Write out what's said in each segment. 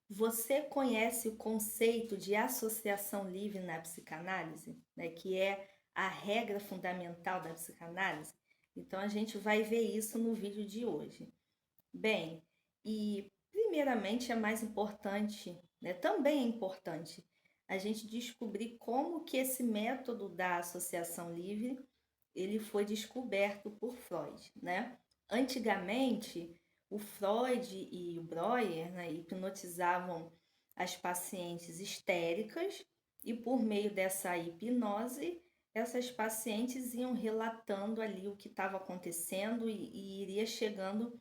Você conhece o conceito de associação livre na psicanálise, né, que é a regra fundamental da psicanálise? Então a gente vai ver isso no vídeo de hoje. Bem, e primeiramente é mais importante, né, também é importante a gente descobrir como que esse método da associação livre ele foi descoberto por Freud, né? Antigamente, o Freud e o Breuer, né, hipnotizavam as pacientes histéricas e por meio dessa hipnose, essas pacientes iam relatando ali o que estava acontecendo e iria chegando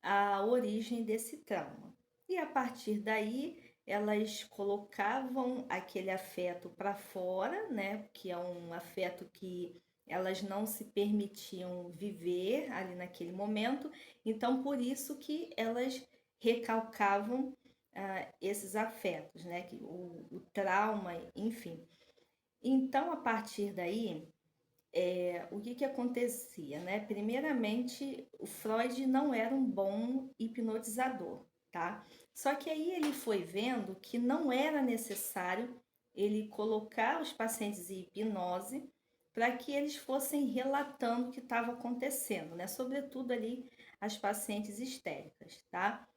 à origem desse trauma. E a partir daí, elas colocavam aquele afeto para fora, né, que é um afeto que elas não se permitiam viver ali naquele momento, então por isso que elas recalcavam esses afetos, né? Que o trauma, enfim. Então, a partir daí, o que que acontecia, né? Primeiramente, o Freud não era um bom hipnotizador, tá? Só que aí ele foi vendo que não era necessário ele colocar os pacientes em hipnose para que eles fossem relatando o que estava acontecendo, né? Sobretudo ali as pacientes histéricas, tá?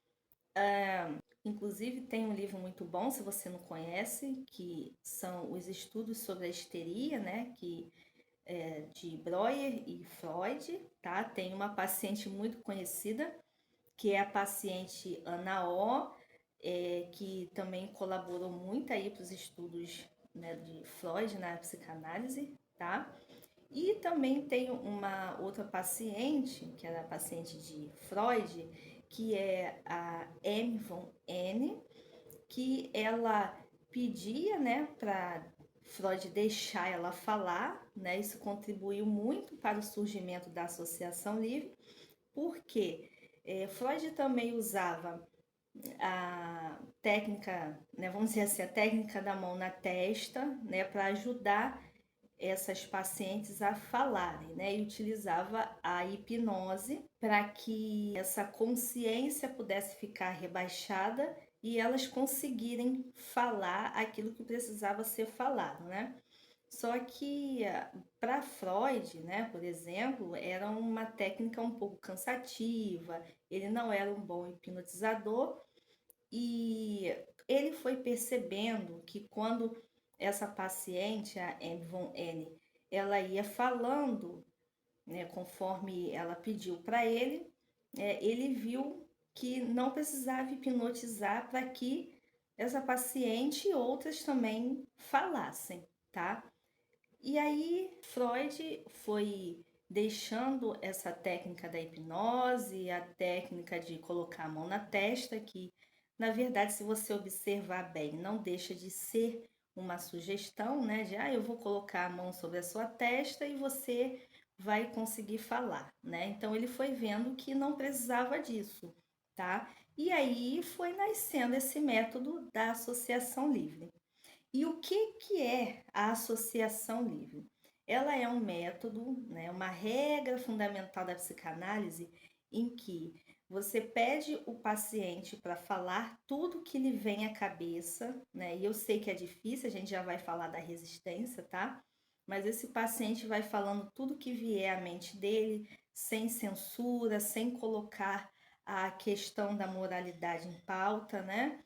Inclusive tem um livro muito bom, se você não conhece, que são os estudos sobre a histeria, né? Que de Breuer e Freud, tá? Tem uma paciente muito conhecida, que é a paciente Ana O, que também colaborou muito aí para os estudos, né, de Freud na psicanálise, tá? E também tem uma outra paciente, que era a paciente de Freud, que é a M. von N, que ela pedia, né, para Freud deixar ela falar, né? Isso contribuiu muito para o surgimento da associação livre, porque Freud também usava a técnica, né, vamos dizer assim, a técnica da mão na testa, né, para ajudar essas pacientes a falarem, né? E utilizava a hipnose para que essa consciência pudesse ficar rebaixada e elas conseguirem falar aquilo que precisava ser falado, né? Só que para Freud, né, por exemplo, era uma técnica um pouco cansativa, ele não era um bom hipnotizador e ele foi percebendo que quando essa paciente, a M. von N, ela ia falando, né, conforme ela pediu para ele, ele viu que não precisava hipnotizar para que essa paciente e outras também falassem, tá? E aí Freud foi deixando essa técnica da hipnose, a técnica de colocar a mão na testa, que na verdade, se você observar bem, não deixa de ser uma sugestão, né? De eu vou colocar a mão sobre a sua testa e você vai conseguir falar, né? Então ele foi vendo que não precisava disso, tá? E aí foi nascendo esse método da associação livre. E o que, que é a associação livre? Ela é um método, né, uma regra fundamental da psicanálise em que você pede o paciente para falar tudo que lhe vem à cabeça, né? E eu sei que é difícil, a gente já vai falar da resistência, tá? Mas esse paciente vai falando tudo que vier à mente dele, sem censura, sem colocar a questão da moralidade em pauta, né?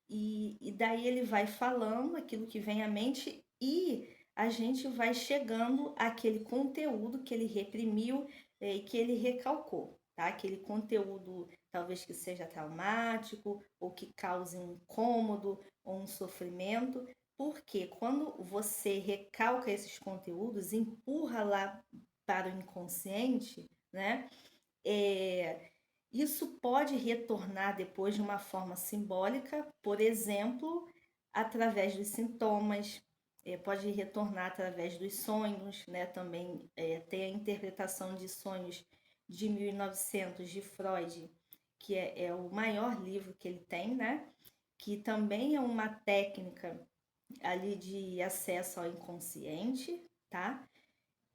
E daí ele vai falando aquilo que vem à mente e a gente vai chegando àquele conteúdo que ele reprimiu e que ele recalcou, tá? Aquele conteúdo talvez que seja traumático ou que cause um incômodo ou um sofrimento, porque quando você recalca esses conteúdos, empurra lá para o inconsciente, né? É, isso pode retornar depois de uma forma simbólica, por exemplo, através dos sintomas, pode retornar através dos sonhos, né? Também tem a interpretação de sonhos de 1900 de Freud, que é o maior livro que ele tem, né? Que também é uma técnica ali de acesso ao inconsciente, tá?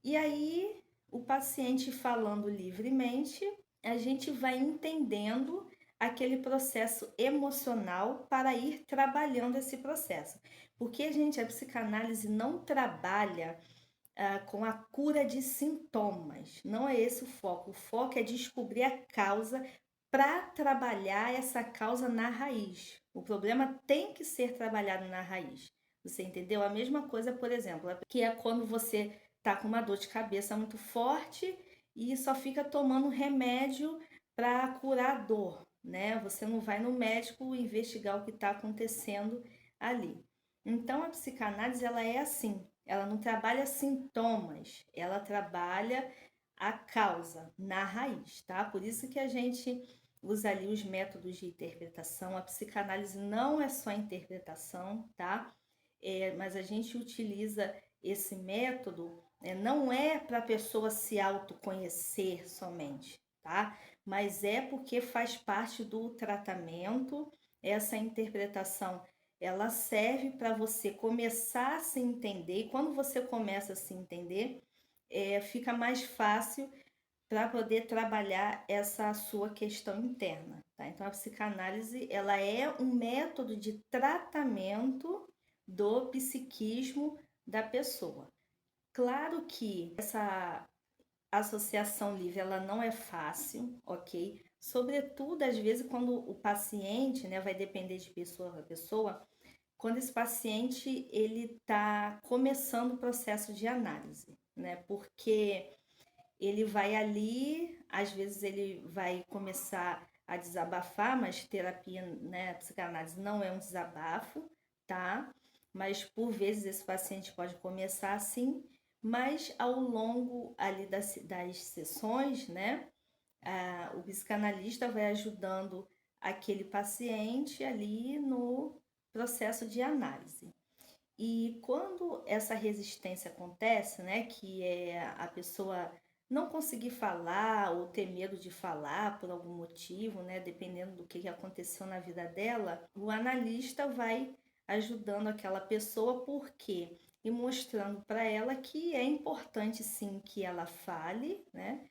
E aí, o paciente falando livremente, a gente vai entendendo aquele processo emocional para ir trabalhando esse processo. Porque, a psicanálise não trabalha com a cura de sintomas. Não é esse o foco. O foco é descobrir a causa para trabalhar essa causa na raiz. O problema tem que ser trabalhado na raiz. Você entendeu? A mesma coisa, por exemplo, que é quando você tá com uma dor de cabeça muito forte e só fica tomando remédio para curar a dor, né? Você não vai no médico investigar o que está acontecendo ali. Então a psicanálise ela é assim, ela não trabalha sintomas, ela trabalha a causa na raiz, tá? Por isso que a gente usa ali os métodos de interpretação. A psicanálise não é só interpretação, tá? Mas a gente utiliza esse método, não é para a pessoa se autoconhecer somente, tá? Mas é porque faz parte do tratamento, essa interpretação ela serve para você começar a se entender, e quando você começa a se entender, fica mais fácil para poder trabalhar essa sua questão interna, tá? Então a psicanálise, ela é um método de tratamento do psiquismo da pessoa. Claro que essa associação livre, ela não é fácil, ok? Sobretudo, às vezes, quando o paciente, né, vai depender de pessoa para pessoa, quando esse paciente ele está começando o processo de análise, né? Porque ele vai ali, às vezes ele vai começar a desabafar, mas terapia, né, psicanálise não é um desabafo, tá? Mas por vezes esse paciente pode começar assim, mas ao longo ali das sessões, né, o psicanalista vai ajudando aquele paciente ali no processo de análise. E quando essa resistência acontece, né, que é a pessoa não conseguir falar ou ter medo de falar por algum motivo, né, dependendo do que aconteceu na vida dela, o analista vai ajudando aquela pessoa, por quê? E mostrando para ela que é importante sim que ela fale, né,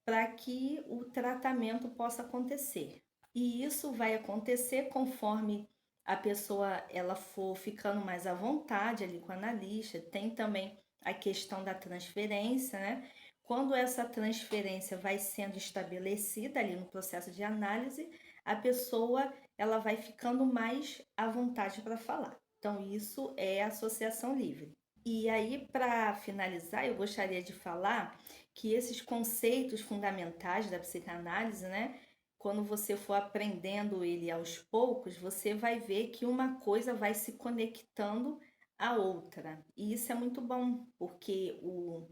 para que o tratamento possa acontecer. E isso vai acontecer conforme a pessoa ela for ficando mais à vontade ali com o analista. Tem também a questão da transferência, né? Quando essa transferência vai sendo estabelecida ali no processo de análise, a pessoa ela vai ficando mais à vontade para falar. Então isso é associação livre. E aí, para finalizar, eu gostaria de falar que esses conceitos fundamentais da psicanálise, né, quando você for aprendendo ele aos poucos, você vai ver que uma coisa vai se conectando à outra. E isso é muito bom, porque o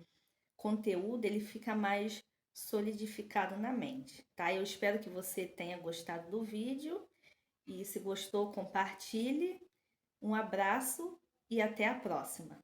conteúdo ele fica mais solidificado na mente, tá? Eu espero que você tenha gostado do vídeo e se gostou, compartilhe. Um abraço e até a próxima.